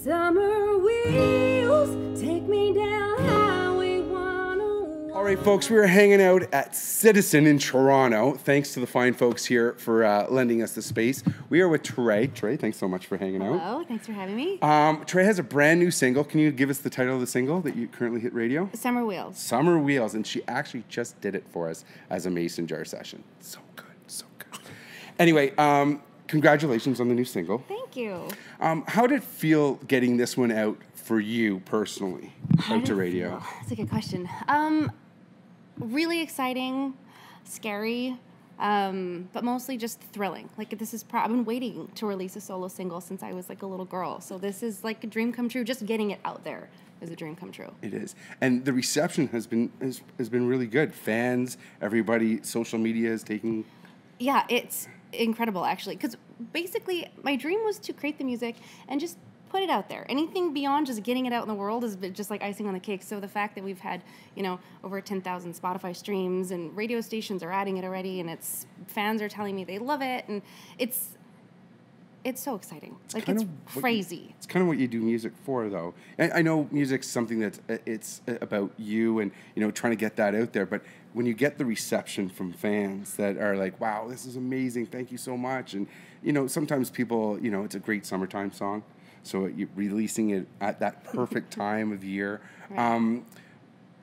Summer wheels take me down Highway 101. All right, folks, we were hanging out at Citizen in Toronto. Thanks to the fine folks here for lending us the space. We are with Tareya. Tareya, thanks so much for hanging out. Hello, thanks for having me. Tareya has a brand new single. Can you give us the title of the single that you currently hit radio? Summer Wheels. Summer Wheels, and she actually just did it for us as a mason jar session. So good, so good. Anyway, congratulations on the new single. Thank you. How did it feel getting this one out for you personally, out to radio? That's a good question. Really exciting, scary, but mostly just thrilling. Like this is, I've been waiting to release a solo single since I was like a little girl. So this is like a dream come true. Just getting it out there is a dream come true. It is, and the reception has been really good. Fans, everybody, social media is taking. Yeah, it's incredible actually, because basically my dream was to create the music and just put it out there. Anything beyond just getting it out in the world is just like icing on the cake. So the fact that we've had, over 10,000 Spotify streams and radio stations are adding it already, and fans are telling me they love it, and it's so exciting. It's crazy. It's kind of what you do music for, though. And I know music's something that's it's about you and trying to get that out there. But when you get the reception from fans that are like, "Wow, this is amazing! Thank you so much," and sometimes people, it's a great summertime song, so you're releasing it at that perfect time of year. Right.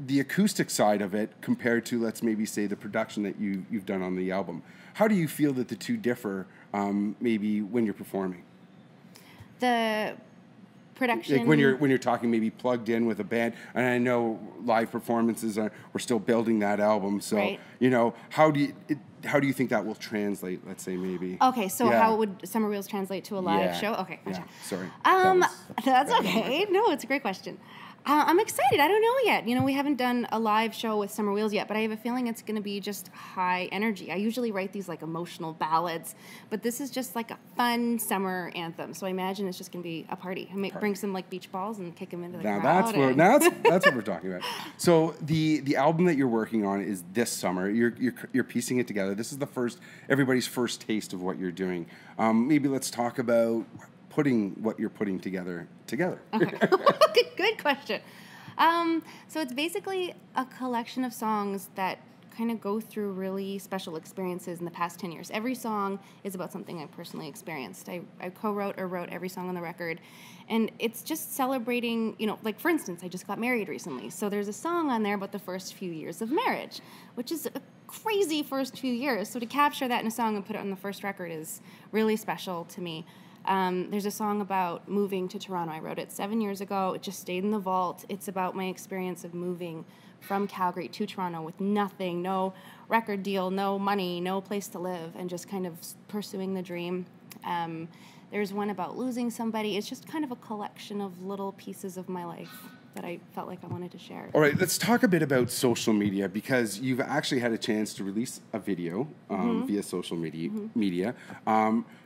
The acoustic side of it compared to, let's maybe say, the production that you've done on the album. How do you feel that the two differ, maybe when you're performing? The production, like when you're talking, maybe plugged in with a band, and I know live performances we're still building that album. So right. How do you think that will translate? Let's say maybe. Okay, so how would Summer Wheels translate to a live show? Okay, gotcha. Yeah, sorry. That's okay. No, it's a great question. I'm excited. I don't know yet. We haven't done a live show with Summer Wheels yet, but I have a feeling it's going to be just high energy. I usually write these like emotional ballads, but this is just like a fun summer anthem. So I imagine it's just going to be a party. I might bring some like beach balls and kick them into the crowd. That's what we're talking about. So the album that you're working on is this summer. You're piecing it together. This is everybody's first taste of what you're doing. Maybe let's talk about putting what you're putting together. Okay. Good question. So it's basically a collection of songs that kind of go through really special experiences in the past 10 years. Every song is about something I personally experienced. I co-wrote or wrote every song on the record. And it's just celebrating, like for instance, I just got married recently. So there's a song on there about the first few years of marriage, which is a crazy first few years. So to capture that in a song and put it on the first record is really special to me. There's a song about moving to Toronto. I wrote it 7 years ago. It just stayed in the vault. It's about my experience of moving from Calgary to Toronto with nothing, no record deal, no money, no place to live, and just kind of pursuing the dream. There's one about losing somebody. It's just kind of a collection of little pieces of my life that I felt like I wanted to share. All right, let's talk a bit about social media, because you've actually had a chance to release a video via social media.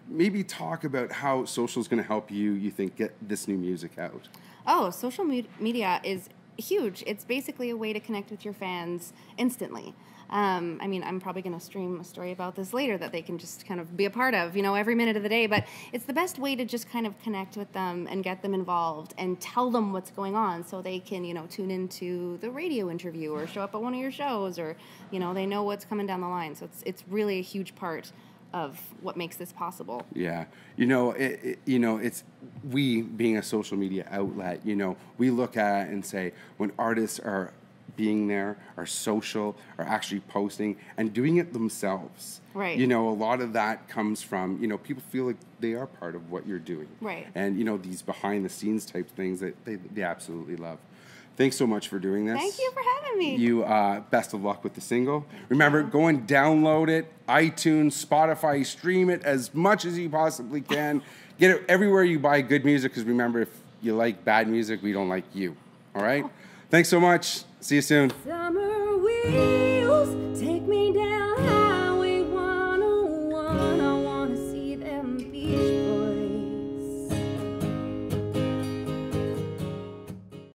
Maybe talk about how social is going to help you think, get this new music out. Oh, social media is huge. It's basically a way to connect with your fans instantly. I'm probably going to stream a story about this later that they can just kind of be a part of, every minute of the day. But it's the best way to just kind of connect with them and get them involved and tell them what's going on so they can, tune into the radio interview or show up at one of your shows, or, they know what's coming down the line. So it's really a huge part of what makes this possible. Yeah. It's we being a social media outlet, we look at it and say when artists are being there, are social, are actually posting and doing it themselves. Right. A lot of that comes from, people feel like they are part of what you're doing. Right. And, these behind the scenes type things that they absolutely love. Thanks so much for doing this. Thank you for having me. You, best of luck with the single. Remember, go and download it, iTunes, Spotify, stream it as much as you possibly can. Get it everywhere you buy good music, because remember, if you like bad music, we don't like you. All right? Thanks so much. See you soon. Summer wheels take me down.